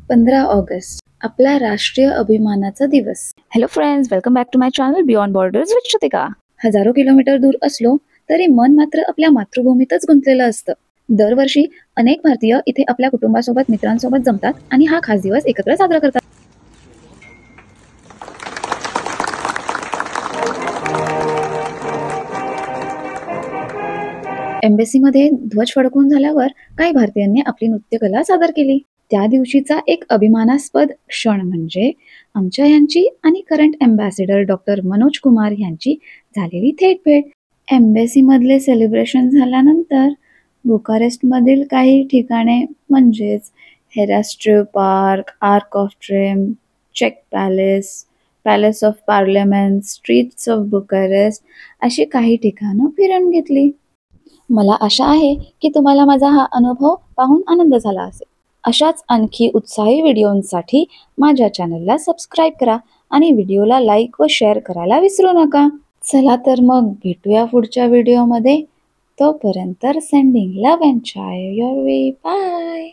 15 August आपला राष्ट्रीय अभिमानाचा दिवस. Hello friends, welcome back to my channel beyond borders with Shrutika. हजारो किलोमीटर दूर असलो तरी मन मात्र आपल्या मातृभूमीतच गुंतलेलं असतं. दरवर्षी अनेक भारतीय इथे आपल्या कुटुंबासोबत, मित्रांसोबत जमतात आणि हा खास दिवस एकत्र साजरा करतात. एम्बेसीमध्ये ध्वज फडकून झाल्यावर काही भारतीयांनी आपली नृत्यकला सादर केली. त्या दिवशीचा एक अभिमानास्पद क्षण म्हणजे आमच्या यांची आणि current ambassador doctor Manoj Kumar यांची झालेली थेट भेट. एम्बेसीमधले सेलिब्रेशन झाल्यानंतर बुकारेस्टमधील काही ठिकाणे म्हणजेच Herastrau park, arch of triumph, CEC palace, palace of parliament, streets of Bucharest अशी काही ठिकाणं फिरून घेतली. मला आशा आहे की तुम्हाला माझा हा अनुभव पाहून आनंद झाला असेल. अशाच आणखी उत्साही व्हिडिओंसाठी माझ्या चॅनलला सबस्क्राईब करा आणि व्हिडिओला लाईक व शेअर करायला विसरू नका. चला तर मग भेटूया पुढच्या व्हिडिओमध्ये. तोपर्यंत sending love and chai your way. Bye.